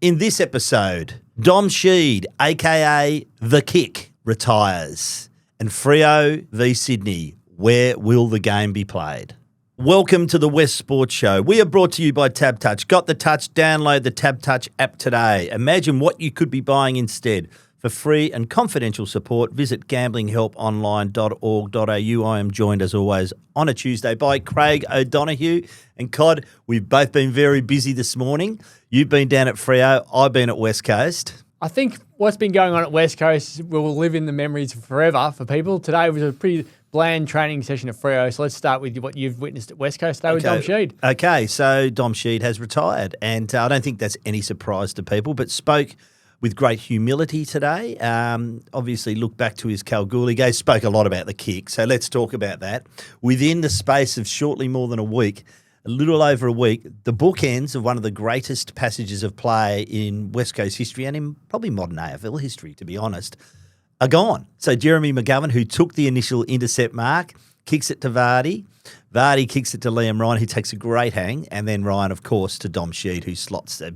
In this episode, Dom Sheed, a.k.a. The Kick, retires. And Freo v Sydney, where will the game be played? Welcome to the West Sports Show. We are brought to you by Tab Touch. Got the touch? Download the Tab Touch app today. Imagine what you could be buying instead. For free and confidential support, visit gamblinghelponline.org.au. I am joined, as always, on a Tuesday by Craig O'Donoghue. And Cod, we've both been very busy this morning. You've been down at Freo. I've been at West Coast. I think what's been going on at West Coast will live in the memories forever for people. Today was a pretty bland training session at Freo, so let's start with what you've witnessed at West Coast today with Dom Sheed. Okay, so Dom Sheed has retired, and I don't think that's any surprise to people, but spoke with great humility today. Obviously, look back to his Kalgoorlie game, spoke a lot about the kick, so let's talk about that. Within the space of shortly more than a week, a little over a week, the bookends of one of the greatest passages of play in West Coast history and in probably modern AFL history, to be honest, are gone. So Jeremy McGovern, who took the initial intercept mark, kicks it to Vardy. Vardy kicks it to Liam Ryan, who takes a great hang, and then Ryan, of course, to Dom Sheed, who slots that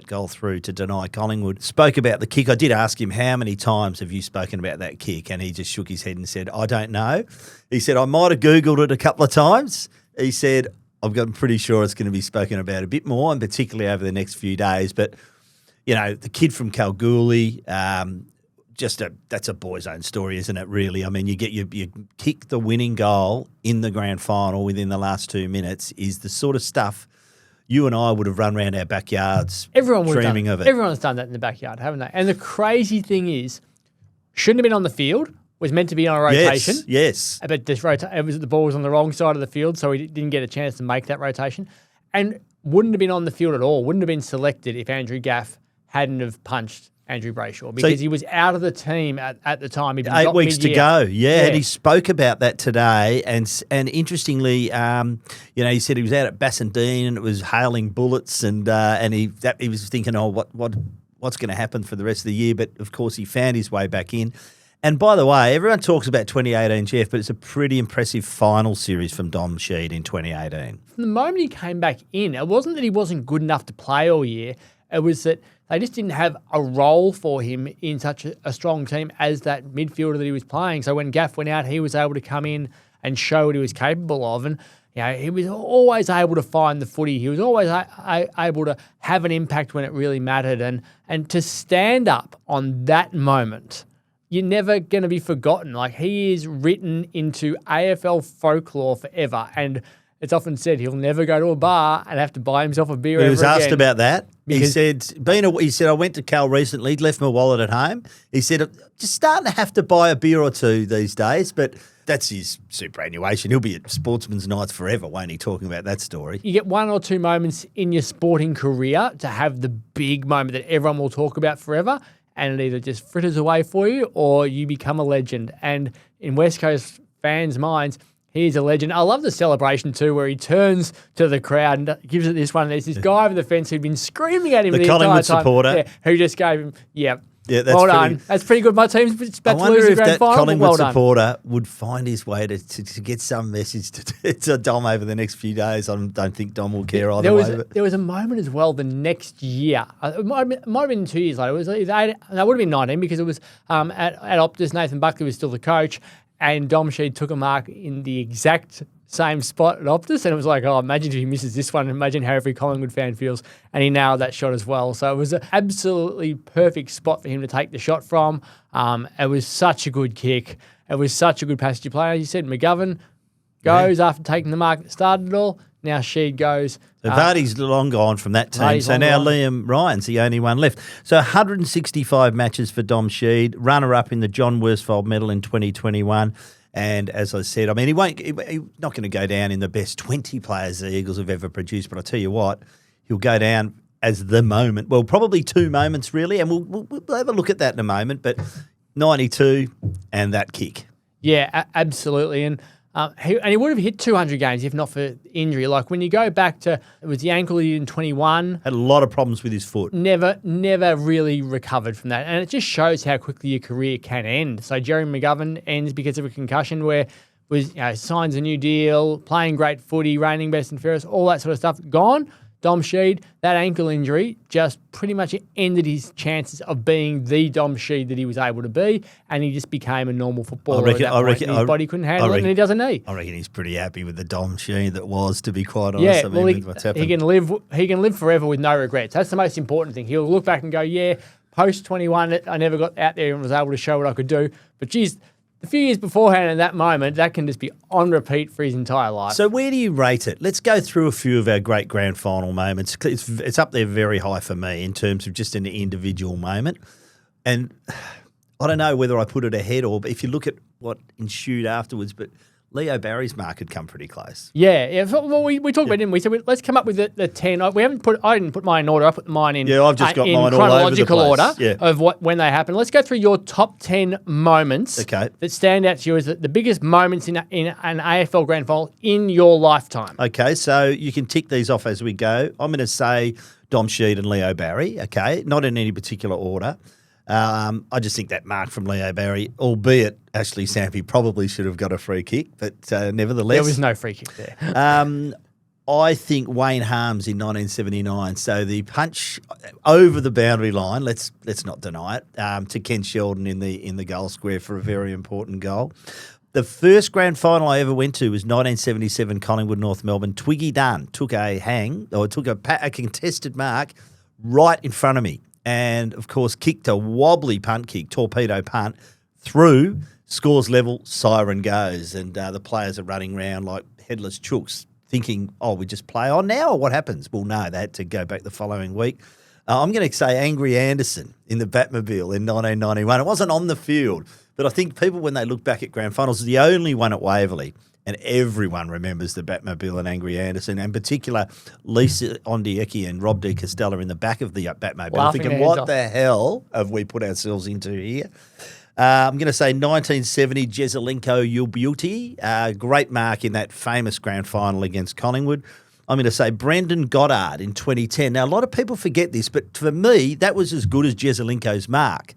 goal through to deny Collingwood. Spoke about the kick. I did ask him, how many times have you spoken about that kick? And he just shook his head and said, I don't know. He said, I might have Googled it a couple of times. He said, I'm pretty sure it's going to be spoken about a bit more, and particularly over the next few days. But, you know, the kid from Kalgoorlie, that's a boy's own story, isn't it, really? I mean, you kick the winning goal in the grand final within the last 2 minutes is the sort of stuff you and I would have run around our backyards dreaming of it. Everyone's done that in the backyard, haven't they? And the crazy thing is, shouldn't have been on the field, was meant to be on a rotation. Yes. But the ball was on the wrong side of the field, so he didn't get a chance to make that rotation. And wouldn't have been on the field at all, wouldn't have been selected if Andrew Gaff hadn't have punched Andrew Brayshaw, because he was out of the team at the time. 8 weeks to go, yeah. And he spoke about that today. And interestingly, he said he was out at Bassendean and it was hailing bullets, and he was thinking, what's going to happen for the rest of the year? But of course, he found his way back in. And by the way, everyone talks about 2018 Jeff, but it's a pretty impressive final series from Dom Sheed in 2018. From the moment he came back in, it wasn't that he wasn't good enough to play all year. It was that they just didn't have a role for him in such a strong team as that midfielder that he was playing. So when Gaff went out, he was able to come in and show what he was capable of. And he was always able to find the footy. He was always able to have an impact when it really mattered. And to stand up on that moment, you're never going to be forgotten. Like, he is written into AFL folklore forever. And it's often said he'll never go to a bar and have to buy himself a beer ever again. He was asked about that. He said, I went to Cal recently, left my wallet at home. He said, just starting to have to buy a beer or two these days, but that's his superannuation. He'll be at Sportsman's Nights forever, won't he, talking about that story? You get one or two moments in your sporting career to have the big moment that everyone will talk about forever, and it either just fritters away for you or you become a legend. And in West Coast fans' minds, he's a legend. I love the celebration too, where he turns to the crowd and gives it this one. There's this guy over the fence who'd been screaming at him the Collingwood entire time. Supporter. Who just gave him, that's well done. That's pretty good. My team's about to lose the grand final. I wonder if that Collingwood supporter would find his way to get some message to Dom over the next few days. I don't think Dom will care either way. There was a moment as well the next year. It might have been 2 years later. It was would have been 19 because it was at Optus. Nathan Buckley was still the coach. And Dom Sheed took a mark in the exact same spot at Optus, and it was like, imagine if he misses this one, imagine how every Collingwood fan feels, and he nailed that shot as well. So it was an absolutely perfect spot for him to take the shot from. It was such a good kick. It was such a good passage of play. As you said, McGovern goes after taking the mark that started it all. Now Sheed goes. So Vardy's long gone from that team. So now Liam Ryan's the only one left. So 165 matches for Dom Sheed, runner-up in the John Worsfold Medal in 2021. And as I said, I mean, he's not going to go down in the best 20 players the Eagles have ever produced. But I'll tell you what, he'll go down as the moment. Well, probably two moments, really. And we'll have a look at that in a moment. But 92 and that kick. Yeah, absolutely. And he would have hit 200 games if not for injury. Like when you go back to, it was the ankle in 21. Had a lot of problems with his foot. Never really recovered from that. And it just shows how quickly your career can end. So Jeremy McGovern ends because of a concussion where signs a new deal, playing great footy, reigning best and fairest, all that sort of stuff. Gone. Dom Sheed, that ankle injury just pretty much ended his chances of being the Dom Sheed that he was able to be, and he just became a normal footballer at that point. His body couldn't handle it, and he does a knee. I reckon he's pretty happy with the Dom Sheed that was, to be quite honest. Yeah, with what's happened. He can live forever with no regrets. That's the most important thing. He'll look back and go, yeah, post 21, I never got out there and was able to show what I could do. But geez, a few years beforehand in that moment, that can just be on repeat for his entire life. So where do you rate it? Let's go through a few of our great grand final moments. It's up there very high for me in terms of just an individual moment. And I don't know whether I put it ahead or, but if you look at what ensued afterwards, but Leo Barry's mark had come pretty close. Yeah. Well, we talked about it, didn't we? So let's come up with the 10. I didn't put mine in order. I put mine in. Yeah, I've just got mine chronological all over the place. order of when they happened. Let's go through your top 10 moments that stand out to you as the biggest moments in an AFL grand final in your lifetime. Okay, so you can tick these off as we go. I'm going to say Dom Sheed and Leo Barry. Okay, not in any particular order. I just think that mark from Leo Barry, albeit Ashley Sampi probably should have got a free kick, but nevertheless. There was no free kick there. I think Wayne Harms in 1979. So the punch over the boundary line, let's not deny it, to Ken Sheldon in the goal square for a very important goal. The first grand final I ever went to was 1977 Collingwood North Melbourne. Twiggy Dunn took a contested mark right in front of me. And, of course, kicked a wobbly punt kick, torpedo punt, through, scores level, siren goes. And the players are running around like headless chooks thinking, we just play on now or what happens? Well, no, they had to go back the following week. I'm going to say Angry Anderson in the Batmobile in 1991. It wasn't on the field, but I think people, when they look back at grand finals, the only one at Waverley. And everyone remembers the Batmobile and Angry Anderson, and in particular Lisa Ondieki and Rob De Castella in the back of the Batmobile, thinking, what the hell have we put ourselves into here? I'm going to say 1970 Jezelenko Yulbuti, great mark in that famous grand final against Collingwood. I'm going to say Brendan Goddard in 2010. Now, a lot of people forget this, but for me, that was as good as Jezelenko's mark.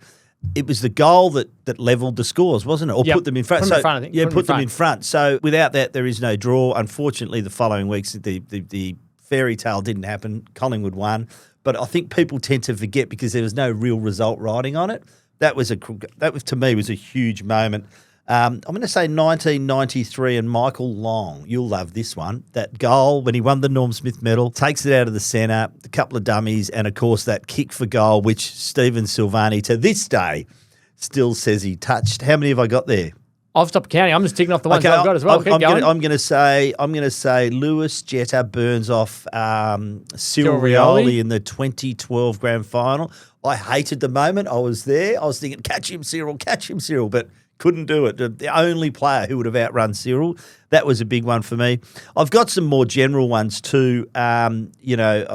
It was the goal that levelled the scores, wasn't it? Or put them in front. Put them in front. So without that, there is no draw. Unfortunately, the following weeks, the fairy tale didn't happen. Collingwood won. But I think people tend to forget because there was no real result riding on it. That was to me was a huge moment. I'm going to say 1993 and Michael Long. You'll love this one. That goal when he won the Norm Smith medal, takes it out of the centre, a couple of dummies, and, of course, that kick for goal, which Stephen Silvani to this day still says he touched. How many have I got there? I've stopped counting. I'm just ticking off the ones I've got as well. I'm going to say Lewis Jetta burns off Cyril Rioli in the 2012 grand final. I hated the moment. I was there. I was thinking, catch him, Cyril, but couldn't do it. The only player who would have outrun Cyril. That was a big one for me. I've got some more general ones too. I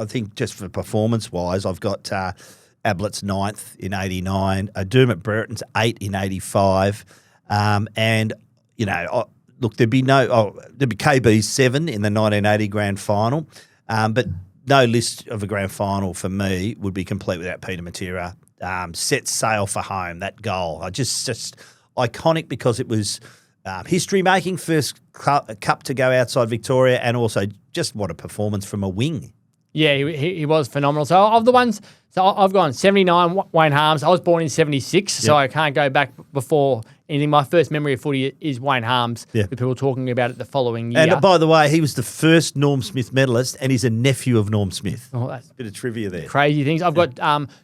think just for performance-wise, I've got Ablett's 9th in 89, Dermot Brereton's 8 in 85. There'd be KB's 7 in the 1980 grand final. But no list of a grand final for me would be complete without Peter Matera. Set sail for home, that goal. Just iconic because it was history-making, first cup to go outside Victoria, and also just what a performance from a wing. Yeah, he was phenomenal. So of the ones, I've gone 79, Wayne Harms. I was born in 76, so I can't go back before anything. My first memory of footy is Wayne Harms, with people talking about it the following year. And by the way, he was the first Norm Smith medalist, and he's a nephew of Norm Smith. Oh, that's a bit of trivia there. Crazy things. I've got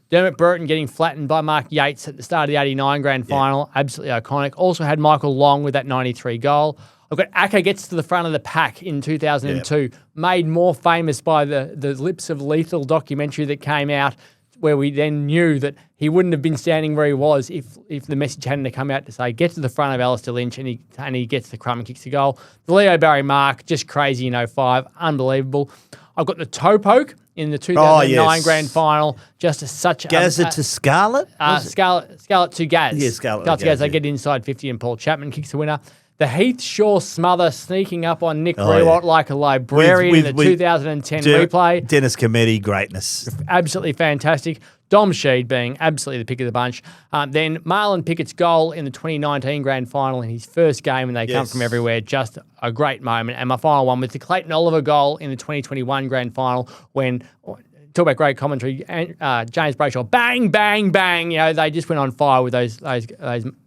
Dermot Brereton getting flattened by Mark Yates at the start of the 89 grand final. Absolutely iconic. Also had Michael Long with that 93 goal. I've got Aka gets to the front of the pack in 2002, made more famous by the Lips of Lethal documentary that came out, where we then knew that he wouldn't have been standing where he was if the message hadn't come out to say, get to the front of Alistair Lynch, and he gets the crumb and kicks the goal. The Leo Barry mark, just crazy in 05, unbelievable. I've got the toe poke in the 2009 grand final, just such a... Gazza to Scarlett? Scarlett to Gaz. Yeah, Scarlett to Gaz. They yeah. get inside 50 and Paul Chapman kicks the winner. The Heath Shaw smother sneaking up on Nick Rewalt like a librarian in the 2010 replay. Dennis Cometti, greatness. Absolutely fantastic. Dom Sheed being absolutely the pick of the bunch. Then Marlon Pickett's goal in the 2019 grand final in his first game, and they come from everywhere. Just a great moment. And my final one was the Clayton Oliver goal in the 2021 grand final when... Talk about great commentary. James Brayshaw, bang, bang, bang. They just went on fire with those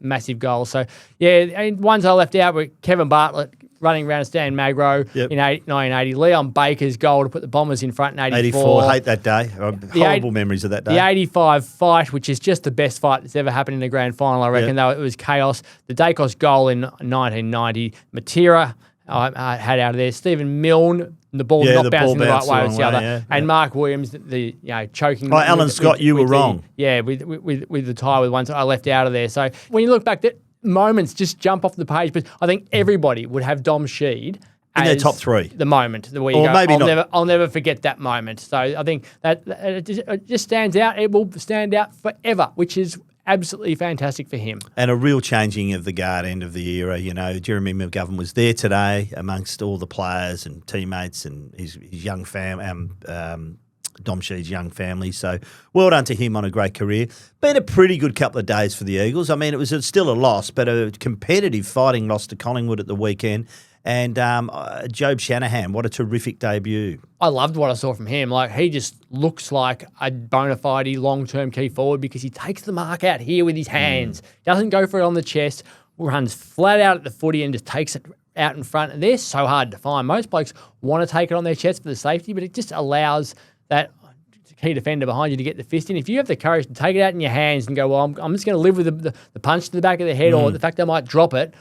massive goals. So, and ones I left out were Kevin Bartlett running around Stan Magro in 1980. Leon Baker's goal to put the Bombers in front in 84. Hate that day. Horrible memories of that day. The 85 fight, which is just the best fight that's ever happened in a grand final, I reckon, though it was chaos. The Dacos goal in 1990. Matera I had out of there. Stephen Milne, the ball not bouncing the right way, it's the other. And Mark Williams, the choking. Oh, Alan Scott, you were wrong. With the tie with one I left out of there. So when you look back, that moments just jump off the page. But I think everybody would have Dom Sheed in their top three. The moment where you go, maybe not. I'll never forget that moment. So I think that it just stands out. It will stand out forever, which is absolutely fantastic for him. And a real changing of the guard end of the era. Jeremy McGovern was there today amongst all the players and teammates and his young Dom Sheed's young family. So well done to him on a great career. Been a pretty good couple of days for the Eagles. I mean, it was still a loss, but a competitive fighting loss to Collingwood at the weekend. And Job Shanahan, what a terrific debut. I loved what I saw from him. He just looks like a bona fide long-term key forward because he takes the mark out here with his hands. Doesn't go for it on the chest, runs flat out at the footy and just takes it out in front. And they're so hard to find. Most blokes want to take it on their chest for the safety, but it just allows that key defender behind you to get the fist in. If you have the courage to take it out in your hands and go, well, I'm just going to live with the punch to the back of the head or the fact I might drop it,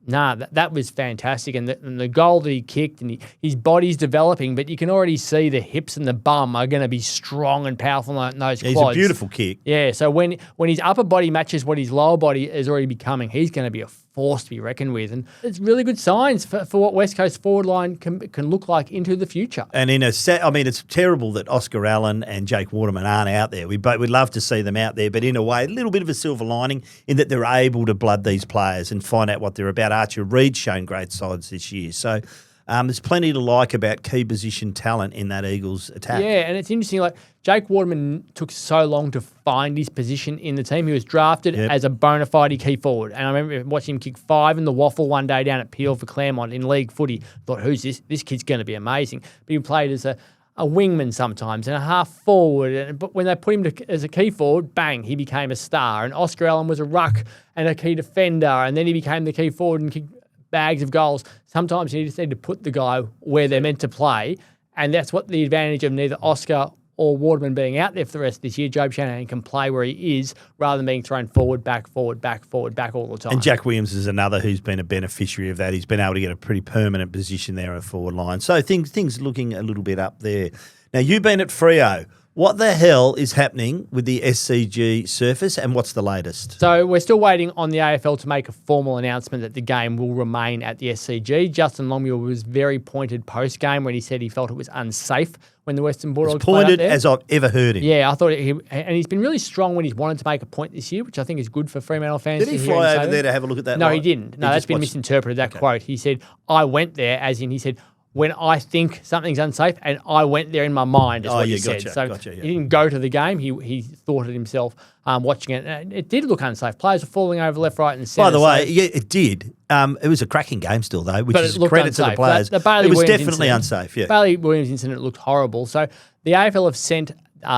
that was fantastic. And the goal that he kicked, and his body's developing, but you can already see the hips and the bum are going to be strong and powerful in those quads. He's a beautiful kick. Yeah, so when his upper body matches what his lower body is already becoming, he's going to be a force to be reckoned with. And it's really good signs for what West Coast forward line can look like into the future. And it's terrible that Oscar Allen and Jake Waterman aren't out there. We'd love to see them out there, but in a way, a little bit of a silver lining in that they're able to blood these players and find out what they're about. Archer Reed's shown great sides this year. So there's plenty to like about key position talent in that Eagles attack. Yeah, and it's interesting, Jake Waterman took so long to find his position in the team. He was drafted as a bona fide key forward. And I remember watching him kick 5 in the waffle one day down at Peel for Claremont in league footy. Thought, who's this? This kid's going to be amazing. But he played as a wingman sometimes and a half forward. But when they put him as a key forward, bang, he became a star. And Oscar Allen was a ruck and a key defender. And then he became the key forward and kicked bags of goals. Sometimes you just need to put the guy where they're meant to play. And that's what the advantage of neither Oscar or Waterman being out there for the rest of this year. Job Shanahan can play where he is rather than being thrown forward, back all the time. And Jack Williams is another who's been a beneficiary of that. He's been able to get a pretty permanent position there at forward line. So things looking a little bit up there. Now, you've been at Freo. What the hell is happening with the SCG surface and what's the latest? So we're still waiting on the AFL to make a formal announcement that the game will remain at the SCG. Justin Longmuir was very pointed post-game when he said he felt it was unsafe when the Western Bulldogs played up there. As I've ever heard him. Yeah, I thought and he's been really strong when he's wanted to make a point this year, which I think is good for Fremantle fans. Did he fly over there to have a look at that? No, he didn't. No, that's been misinterpreted, that quote. He said, I went there, as in he said, when I think something's unsafe, and I went there in my mind, is what he said. Gotcha, he didn't go to the game. He thought it himself watching it. And it did look unsafe. Players were falling over left, right, and centre. By the way, it did. It was a cracking game still, though, which is a credit to the players. It was definitely unsafe, yeah. Bailey Williams incident looked horrible. So the AFL have sent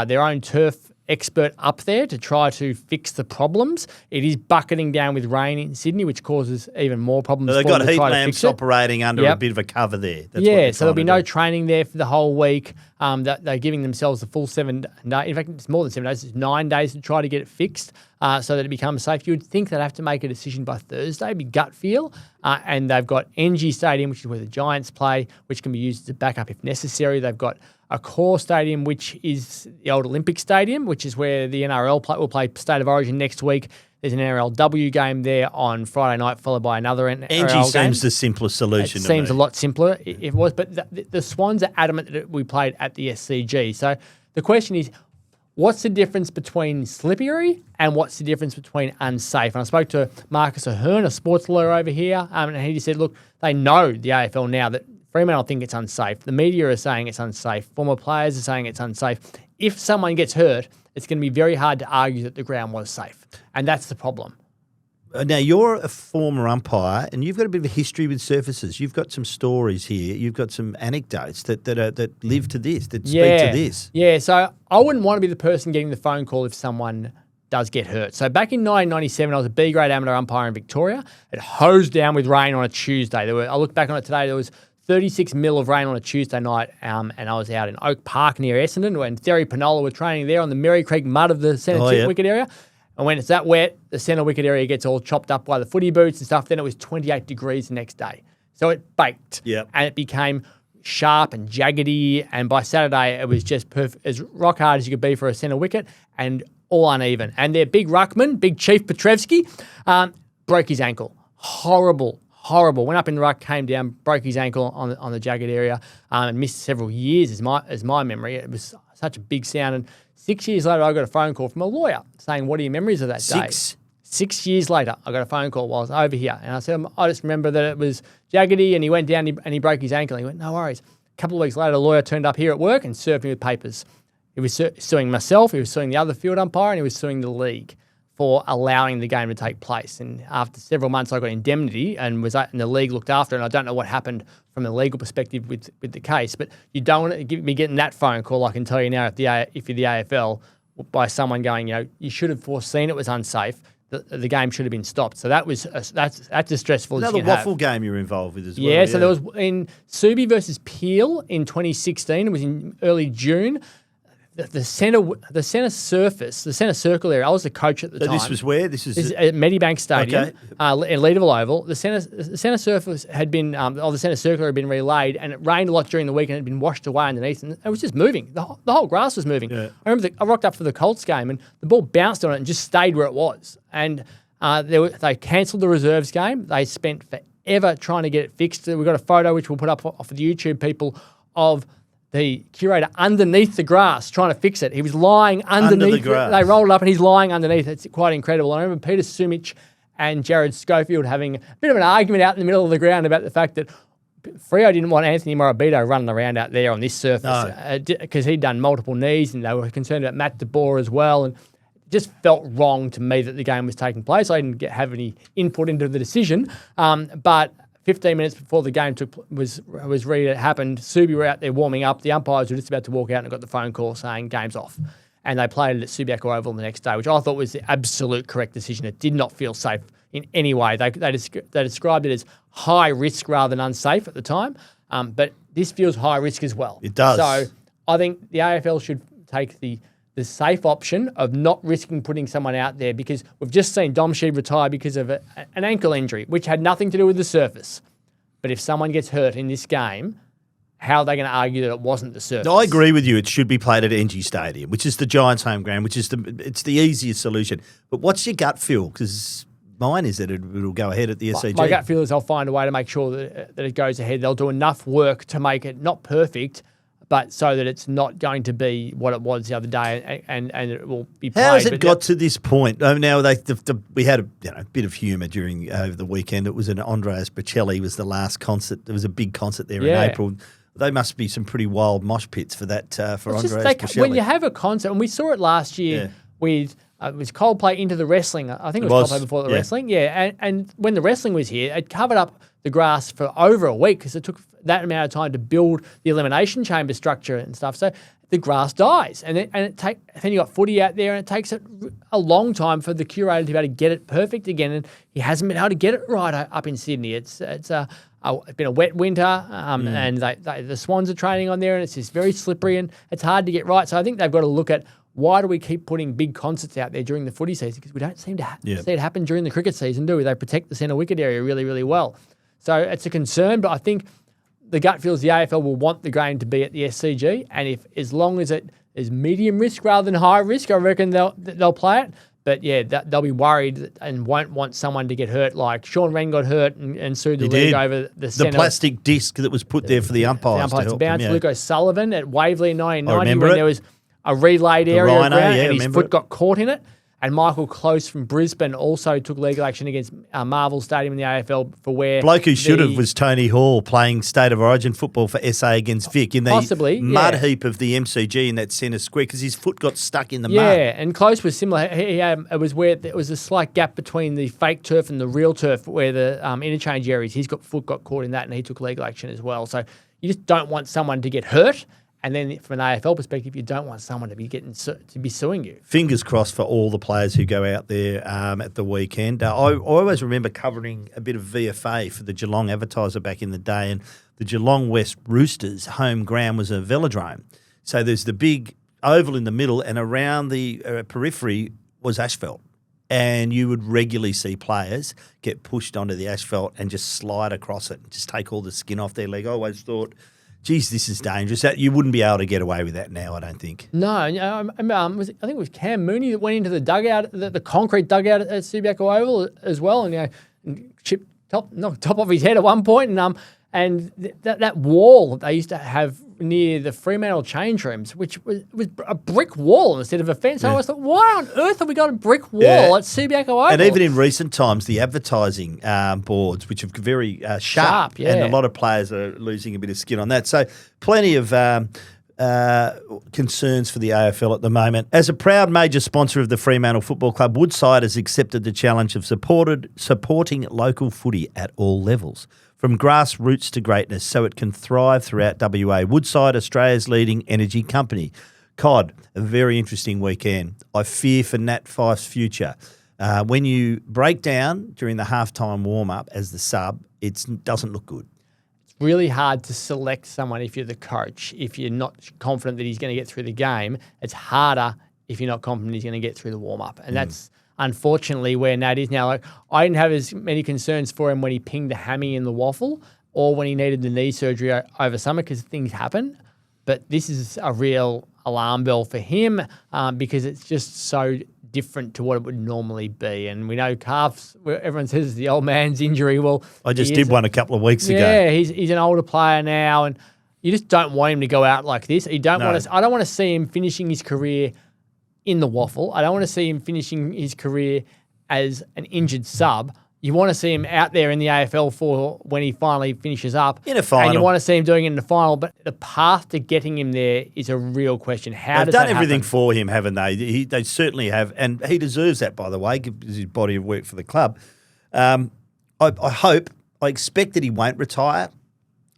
their own turf expert up there to try to fix the problems. It is bucketing down with rain in Sydney, which causes even more problems. So they've got heat lamps operating under a bit of a cover there. That's so there'll be no training there for the whole week. They're giving themselves the full 7 days. In fact, it's more than 7 days. It's 9 days to try to get it fixed so that it becomes safe. You would think they'd have to make a decision by Thursday, be gut feel. And they've got NG Stadium, which is where the Giants play, which can be used as a backup if necessary. They've got a core stadium, which is the old Olympic Stadium, which is where the NRL will play State of Origin next week. There's an NRLW game there on Friday night, followed by another NRL game. NG seems the simplest solution. It seems a lot simpler. It was, but the Swans are adamant that we played at the SCG. So the question is, what's the difference between slippery and what's the difference between unsafe? And I spoke to Marcus Ahern, a sports lawyer over here, and he just said, look, they know the AFL now that Fremantle think it's unsafe. The media are saying it's unsafe. Former players are saying it's unsafe. If someone gets hurt, it's going to be very hard to argue that the ground was safe. And that's the problem. Now, you're a former umpire and you've got a bit of a history with surfaces. You've got some stories here. You've got some anecdotes that live to this, that speak to this. Yeah, so I wouldn't want to be the person getting the phone call if someone does get hurt. So back in 1997, I was a B-grade amateur umpire in Victoria. It hosed down with rain on a Tuesday. I look back on it today, there was 36 mil of rain on a Tuesday night, and I was out in Oak Park near Essendon when Terry Pinola were training there on the Merry Creek mud of the centre wicket area. And when it's that wet, the centre wicket area gets all chopped up by the footy boots and stuff. Then it was 28 degrees the next day. So it baked. Yep. And it became sharp and jaggedy. And by Saturday, it was just perfect, as rock hard as you could be for a centre wicket and all uneven. And their big ruckman, big Chief Petrevski, broke his ankle. Horrible. Went up in the ruck, came down, broke his ankle on the jagged area, and missed several years as my memory. It was such a big sound. And 6 years later, I got a phone call from a lawyer saying, what are your memories of that day? 6 years later, I got a phone call while I was over here. And I said, I just remember that it was jaggedy and he went down and he broke his ankle. And he went, no worries. A couple of weeks later, a lawyer turned up here at work and served me with papers. He was suing myself, he was suing the other field umpire, and he was suing the league for allowing the game to take place. And after several months, I got indemnity and the league looked after it. And I don't know what happened from a legal perspective with the case, but you don't want to be getting that phone call. I can tell you now, if you're the AFL, by someone going, you should have foreseen it was unsafe. The game should have been stopped. So that's as stressful as you can have. Another waffle game you're involved with as well. Yeah, so there was in Subi versus Peel in 2016. It was in early June. The centre surface, the centre circle area. I was the coach at the time. This was where? This is at Medibank Stadium, okay. In Leederville Oval. The centre surface had been, the centre circle had been relayed, and it rained a lot during the week, and it had been washed away underneath, and it was just moving. The whole grass was moving. Yeah. I remember I rocked up for the Colts game, and the ball bounced on it and just stayed where it was. And they cancelled the reserves game. They spent forever trying to get it fixed. We've got a photo which we'll put up for the YouTube people of the curator underneath the grass trying to fix it. He was lying underneath the grass. They rolled it up and he's lying underneath. It's quite incredible. I remember Peter Sumich and Jared Schofield having a bit of an argument out in the middle of the ground about the fact that Freo didn't want Anthony Morabito running around out there on this surface because he'd done multiple knees, and they were concerned about Matt DeBoer as well. And it just felt wrong to me that the game was taking place. I didn't have any input into the decision, but 15 minutes before the game was ready to happen, Subi were out there warming up. The umpires were just about to walk out and got the phone call saying game's off. And they played it at Subiaco Oval the next day, which I thought was the absolute correct decision. It did not feel safe in any way. They described it as high risk rather than unsafe at the time, but this feels high risk as well. It does. So I think the AFL should take the safe option of not risking putting someone out there, because we've just seen Dom Sheed retire because of an ankle injury, which had nothing to do with the surface. But if someone gets hurt in this game, how are they going to argue that it wasn't the surface? No, I agree with you. It should be played at NG Stadium, which is the Giants' home ground, it's the easiest solution. But what's your gut feel? Because mine is that it'll go ahead at the SCG. My gut feel is they'll find a way to make sure that it goes ahead. They'll do enough work to make it not perfect, but so that it's not going to be what it was the other day, and it will be played. How has it got to this point? Now we had a bit of humour over the weekend. It was an Andreas Bocelli was the last concert. There was a big concert there in April. They must be some pretty wild mosh pits for that for Andreas Bocelli. When you have a concert, and we saw it last year with it was Coldplay Into the Wrestling. I think it was Coldplay before the wrestling. Yeah, and when the wrestling was here, it covered up the grass for over a week because it took that amount of time to build the elimination chamber structure and stuff. So the grass dies, and then you got footy out there, and it takes a long time for the curator to be able to get it perfect again. And he hasn't been able to get it right up in Sydney. It's been a wet winter, and the Swans are training on there, and it's just very slippery, and it's hard to get right. So I think they've got to look at, why do we keep putting big concerts out there during the footy season? Because we don't seem to see it happen during the cricket season, do we? They protect the centre wicket area really, really well. So it's a concern, but I think the gut feels the AFL will want the game to be at the SCG, and as long as it is medium risk rather than high risk, I reckon they'll play it. But yeah, they'll be worried and won't want someone to get hurt. Like Sean Wren got hurt and sued the league over the centre. The plastic disc that was put there for the umpires to help bounce. them, Luke O'Sullivan at Waverley in 1990 when there was a relayed area Rhino, around, yeah, and his remember foot it. got caught in it. And Michael Close from Brisbane also took legal action against Marvel Stadium in the AFL for where Bloke who should have was Tony Hall playing State of Origin football for SA against Vic in the mud heap of the MCG in that centre square because his foot got stuck in the mud. Yeah, and Close was similar. It was where there was a slight gap between the fake turf and the real turf where the interchange areas. His foot got caught in that and he took legal action as well. So you just don't want someone to get hurt. And then from an AFL perspective, you don't want someone to be suing you. Fingers crossed for all the players who go out there at the weekend. I always remember covering a bit of VFA for the Geelong Advertiser back in the day, and the Geelong West Roosters' home ground was a velodrome. So there's the big oval in the middle, and around the periphery was asphalt. And you would regularly see players get pushed onto the asphalt and just slide across it, just take all the skin off their leg. I always thought, geez, this is dangerous. You wouldn't be able to get away with that now, I don't think. No, I think it was Cam Mooney that went into the dugout, the concrete dugout at Subiaco Oval as well, and chipped knocked top of his head at one point, and that wall that they used to have near the Fremantle change rooms, which was a brick wall instead of a fence. Yeah. I always thought, why on earth have we got a brick wall at Subiaco Oval? And even in recent times, the advertising boards, which are very sharp, and a lot of players are losing a bit of skin on that. So plenty of concerns for the AFL at the moment. As a proud major sponsor of the Fremantle Football Club, Woodside has accepted the challenge of supporting local footy at all levels, from grassroots to greatness, so it can thrive throughout WA. Woodside, Australia's leading energy company. COD, a very interesting weekend. I fear for Nat Fyfe's future. When you break down during the halftime warm-up as the sub, it doesn't look good. It's really hard to select someone if you're the coach. If you're not confident that he's going to get through the game, it's harder if you're not confident he's going to get through the warm-up. And that's unfortunately where Nat is now. Like, I didn't have as many concerns for him when he pinged the hammy in the waffle or when he needed the knee surgery over summer because things happen. But this is a real alarm bell for him because it's just so different to what it would normally be. And we know calves, everyone says it's the old man's injury. Well, I just did one a couple of weeks ago. Yeah, he's an older player now, and you just don't want him to go out like this. I don't want to see him finishing his career in the waffle. I don't want to see him finishing his career as an injured sub. You want to see him out there in the AFL for when he finally finishes up. In a final. And you want to see him doing it in the final. But the path to getting him there is a real question. How does that happen? They've done everything for him, haven't they? They certainly have. And he deserves that, by the way, because his body of work for the club. I expect that he won't retire.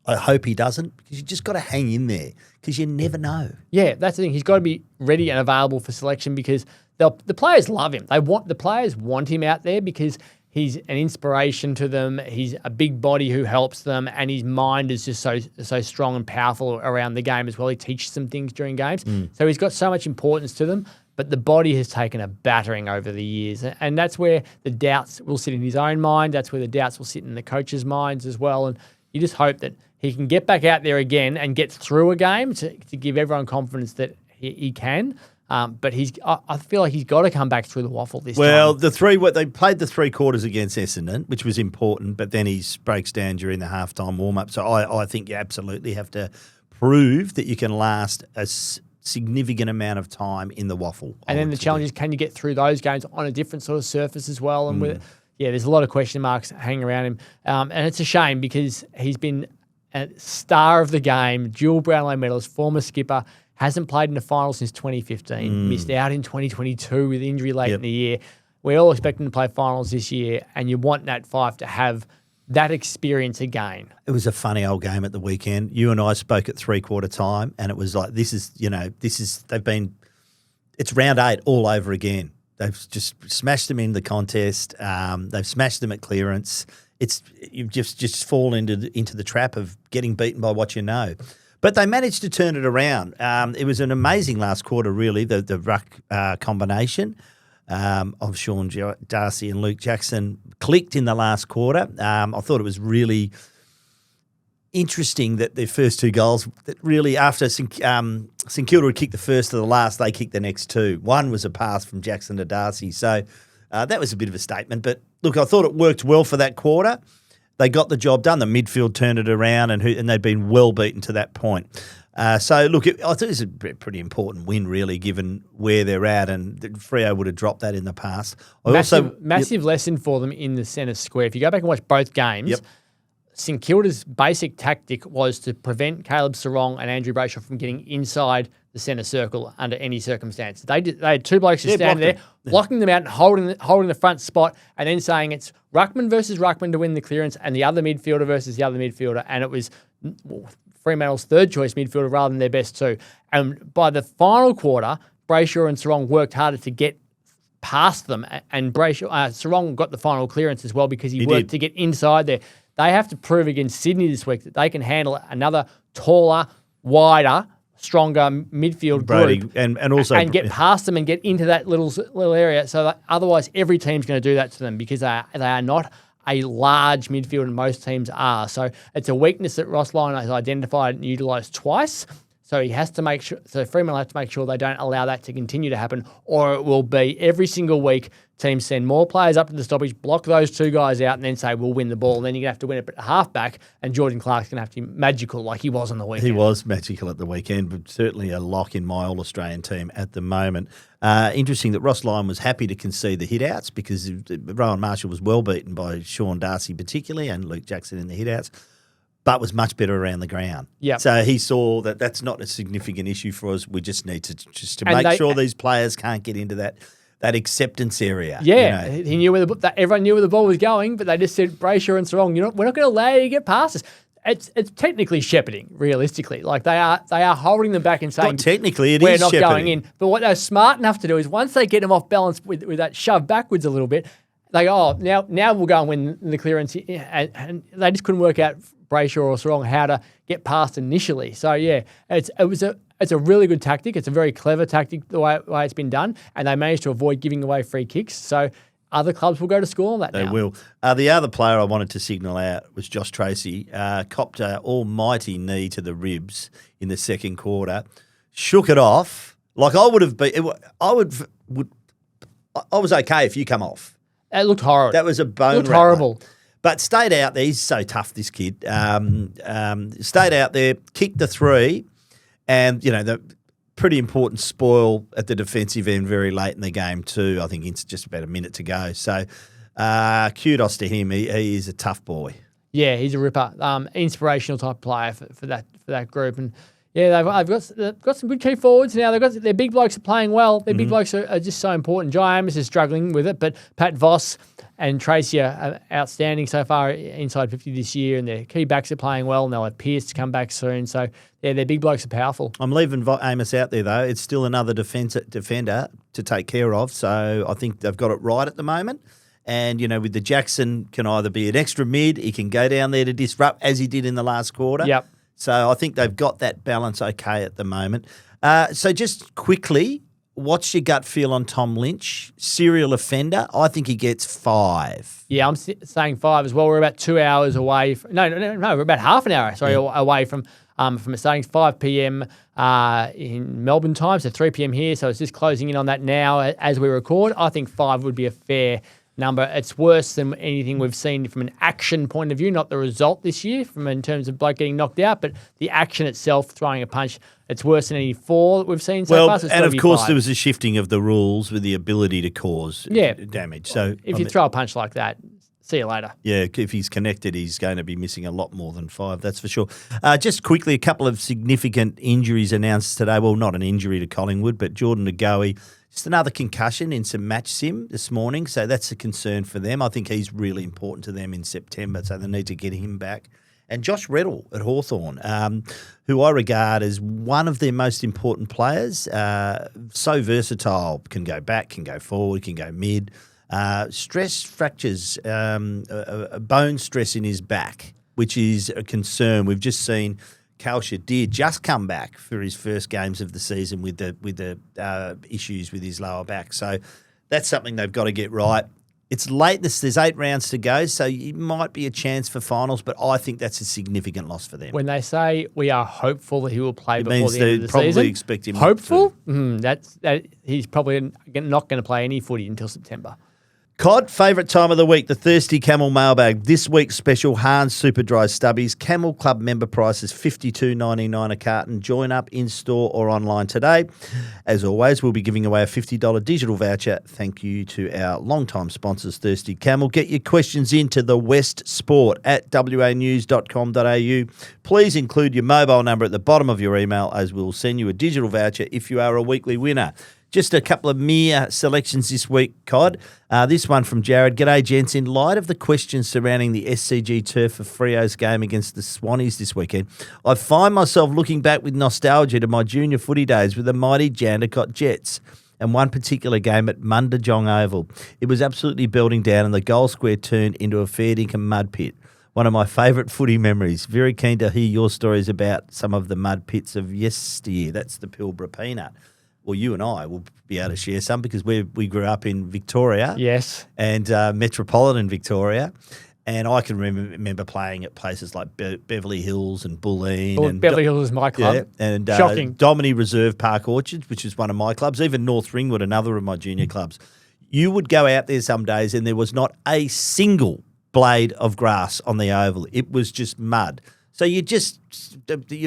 I hope he doesn't, because you just got to hang in there because you never know. Yeah, that's the thing. He's got to be ready and available for selection because the players love him. The players want him out there because he's an inspiration to them. He's a big body who helps them, and his mind is just so strong and powerful around the game as well. He teaches them things during games. So he's got so much importance to them, but the body has taken a battering over the years, and that's where the doubts will sit in his own mind. That's where the doubts will sit in the coaches' minds as well, and you just hope that he can get back out there again and get through a game to give everyone confidence that he can. But I feel like he's got to come back through the waffle this time. Well, they played the 3 quarters against Essendon, which was important, but then he breaks down during the halftime warm-up. So I think you absolutely have to prove that you can last a significant amount of time in the waffle. And then the challenge is, can you get through those games on a different sort of surface as well? And there's a lot of question marks hanging around him. And it's a shame because he's been a star of the game, dual Brownlow medalist, former skipper, hasn't played in the final since 2015, missed out in 2022 with injury late in the year. We're all expecting to play finals this year, and you want Nat Fyfe to have that experience again. It was a funny old game at the weekend. You and I spoke at 3/4 time, and it was like, it's round 8 all over again. They've just smashed them in the contest. They've smashed them at clearance. You've just fall into the trap of getting beaten by what you know. But they managed to turn it around. It was an amazing last quarter, really, the ruck combination of Sean Darcy and Luke Jackson clicked in the last quarter. I thought it was really interesting that their first 2 goals, that really after St Kilda had kicked the first to the last, they kicked the next 2. One was a pass from Jackson to Darcy. So that was a bit of a statement. But look, I thought it worked well for that quarter. They got the job done. The midfield turned it around, and they'd been well beaten to that point. So, look, I think it's a pretty important win, really, given where they're at, and Freo would have dropped that in the past. Massive lesson for them in the centre square. If you go back and watch both games, St Kilda's basic tactic was to prevent Caleb Sarong and Andrew Brayshaw from getting inside the centre circle under any circumstance. They had two blokes just standing there, blocking them out and holding the front spot, and then saying it's ruckman versus ruckman to win the clearance and the other midfielder versus the other midfielder. And it was Fremantle's third choice midfielder rather than their best two. And by the final quarter, Brayshaw and Sarong worked harder to get past them, and Sarong got the final clearance as well because he worked to get inside there. They have to prove against Sydney this week that they can handle another taller, wider, stronger midfield group and get past them and get into that little area. So that otherwise, every team's going to do that to them because they are not a large midfield, and most teams are. So it's a weakness that Ross Lyon has identified and utilised twice. So he has to make sure. So Fremantle have to make sure they don't allow that to continue to happen, or it will be every single week teams send more players up to the stoppage, block those two guys out, and then say we'll win the ball. And then you're gonna have to win it at halfback, and Jordan Clark's gonna have to be magical like he was on the weekend. He was magical at the weekend, but certainly a lock in my All-Australian team at the moment. Interesting that Ross Lyon was happy to concede the hit-outs because Rowan Marshall was well beaten by Sean Darcy particularly and Luke Jackson in the hit-outs, but was much better around the ground. Yeah. So he saw that that's not a significant issue for us. We just need to make sure these players can't get into that acceptance area. Yeah, he knew everyone knew where the ball was going, but they just said Brayshaw and Sarong, we're not going to allow you to get past us. It's technically shepherding, realistically. Like they are holding them back and saying not technically we're is not shepherding. going in. But what they're smart enough to do is once they get them off balance with that shove backwards a little bit, they go, now we'll go and win the clearance, and they just couldn't work out Brayshaw or Sarong how to get past initially. So yeah, it's a really good tactic. It's a very clever tactic the way it's been done, and they managed to avoid giving away free kicks. So other clubs will go to score on that now. They will. The other player I wanted to signal out was Josh Tracy. Copped an almighty knee to the ribs in the second quarter. Shook it off. Like I would have been. I was okay if you come off. It looked horrible. That was a bone. It looked horrible. But stayed out there. He's so tough, this kid. Stayed out there, kicked the three, and, the pretty important spoil at the defensive end very late in the game too. I think it's just about a minute to go. So kudos to him. He is a tough boy. Yeah, he's a ripper. Inspirational type player for that group. And yeah, they've got some good key forwards now. Their big blokes are playing well. Their big blokes are just so important. Jai Amos is struggling with it, but Pat Voss and Tracy are outstanding so far inside 50 this year, and their key backs are playing well, and they'll have Pearce to come back soon. So, yeah, their big blokes are powerful. I'm leaving Amos out there, though. It's still another defender to take care of, so I think they've got it right at the moment. And, with the Jackson can either be an extra mid, he can go down there to disrupt, as he did in the last quarter. Yep. So I think they've got that balance okay at the moment. So just quickly, what's your gut feel on Tom Lynch? Serial offender? I think he gets 5. Yeah, I'm saying 5 as well. We're about 2 hours away. No, we're about half an hour, away from it starting 5 p.m. In Melbourne time, so 3 p.m. here. So it's just closing in on that now as we record. I think 5 would be a fair number. It's worse than anything we've seen from an action point of view, not the result this year in terms of bloke getting knocked out, but the action itself, throwing a punch. It's worse than any 4 that we've seen so far. So and of course 5. There was a shifting of the rules with the ability to cause damage. So if you throw a punch like that, see you later. Yeah, if he's connected, he's going to be missing a lot more than 5, that's for sure. Just quickly, a couple of significant injuries announced today. Well, not an injury to Collingwood, but Jordan Ngoe, just another concussion in some match sim this morning, so that's a concern for them. I think he's really important to them in September, so they need to get him back. And Josh Reddle at Hawthorn, who I regard as one of their most important players, so versatile, can go back, can go forward, can go mid. Stress fractures, bone stress in his back, which is a concern. We've just seen Cal Shadir just come back for his first games of the season with the issues with his lower back. So that's something they've got to get right. It's late. There's 8 rounds to go, so it might be a chance for finals, but I think that's a significant loss for them. When they say we are hopeful that he will play before the end of the season, probably expect him hopeful. That he's probably not going to play any footy until September. Cod, favourite time of the week, the Thirsty Camel mailbag. This week's special Hans Super Dry Stubbies. Camel Club member price is $52.99 a carton. Join up in-store or online today. As always, we'll be giving away a $50 digital voucher. Thank you to our long-time sponsors, Thirsty Camel. Get your questions into TheWestSport at wanews.com.au. Please include your mobile number at the bottom of your email, as we'll send you a digital voucher if you are a weekly winner. Just a couple of mere selections this week, Cod. This one from Jared. G'day, gents. In light of the questions surrounding the SCG turf for Freo's game against the Swannies this weekend, I find myself looking back with nostalgia to my junior footy days with the mighty Jandakot Jets and one particular game at Mundajong Oval. It was absolutely belting down and the goal square turned into a fair dinkum mud pit. One of my favourite footy memories. Very keen to hear your stories about some of the mud pits of yesteryear. That's the Pilbara Peanut. Well, you and I will be able to share some because we grew up in Victoria. Yes. And metropolitan Victoria. And I can remember playing at places like Beverly Hills and Bulleen. Well, Beverly Hills is my club. Yeah, and Shocking. Domini Reserve Park Orchards, which is one of my clubs. Even North Ringwood, another of my junior clubs. You would go out there some days and there was not a single blade of grass on the oval. It was just mud. So you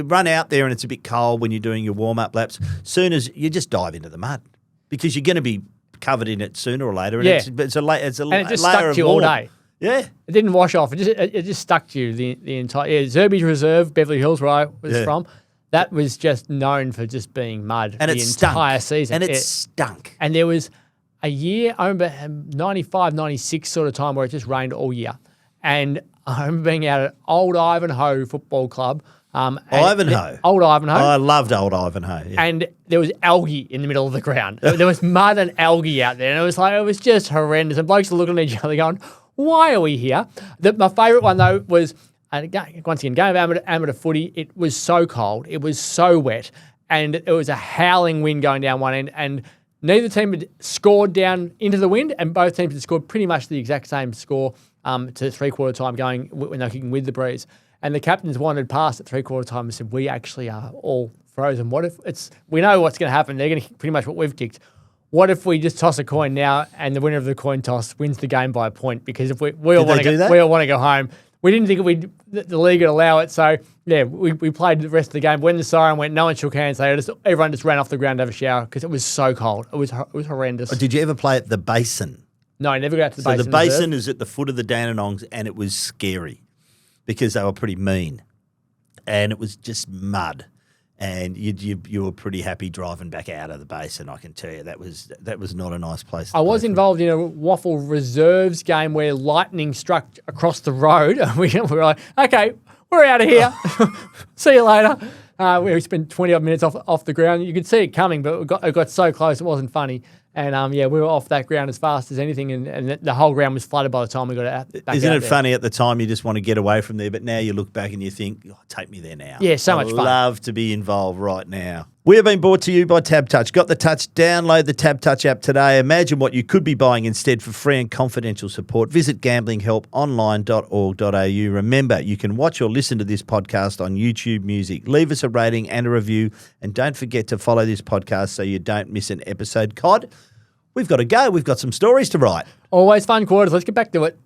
run out there and it's a bit cold when you're doing your warm-up laps. Soon as you just dive into the mud because you're going to be covered in it sooner or later. And it's a layer and it just of stuck to you all day. Yeah. It didn't wash off. It just stuck to you the entire... Yeah, Zerby's Reserve, Beverly Hills, where I was from, that was just known for just being mud and the entire season. And it stunk. And there was a year, I remember 95, 96 sort of time where it just rained all year. And I remember being out at Old Ivanhoe Football Club. Ivanhoe? Old Ivanhoe. Oh, I loved Old Ivanhoe. Yeah. And there was algae in the middle of the ground. There was mud and algae out there. And it was just horrendous. And blokes are looking at each other going, why are we here? My favourite one, though, was, once again, game of amateur footy. It was so cold. It was so wet. And it was a howling wind going down one end. And neither team had scored down into the wind. And both teams had scored pretty much the exact same score to three-quarter time going when they were kicking with the breeze. And the captains wanted past at three-quarter time and said, we actually are all frozen. What if we know what's going to happen. They're going to kick pretty much what we've kicked. What if we just toss a coin now and the winner of the coin toss wins the game by a point? Because if we all want to go home. We didn't think the league would allow it. So, yeah, we played the rest of the game. When the siren went, no one shook hands. Everyone just ran off the ground to have a shower because it was so cold. It was horrendous. Did you ever play at the Basin? No, I never got to the Basin. So the Basin is at the foot of the Dandenongs, and it was scary because they were pretty mean, and it was just mud, and you were pretty happy driving back out of the Basin. I can tell you that was not a nice place. I was involved in a Waffle Reserves game where lightning struck across the road. We were like, okay, we're out of here. See you later. We spent 20 odd minutes off the ground. You could see it coming, but it got so close it wasn't funny. And, we were off that ground as fast as anything, and the whole ground was flooded by the time we got out. Isn't it funny at the time you just want to get away from there, but now you look back and you think, take me there now. Yeah, so much fun. I'd love to be involved right now. We have been brought to you by Tab Touch. Got the touch? Download the Tab Touch app today. Imagine what you could be buying instead for free and confidential support. Visit gamblinghelponline.org.au. Remember, you can watch or listen to this podcast on YouTube Music. Leave us a rating and a review, and don't forget to follow this podcast so you don't miss an episode. Cod, we've got to go. We've got some stories to write. Always fun quarters. Let's get back to it.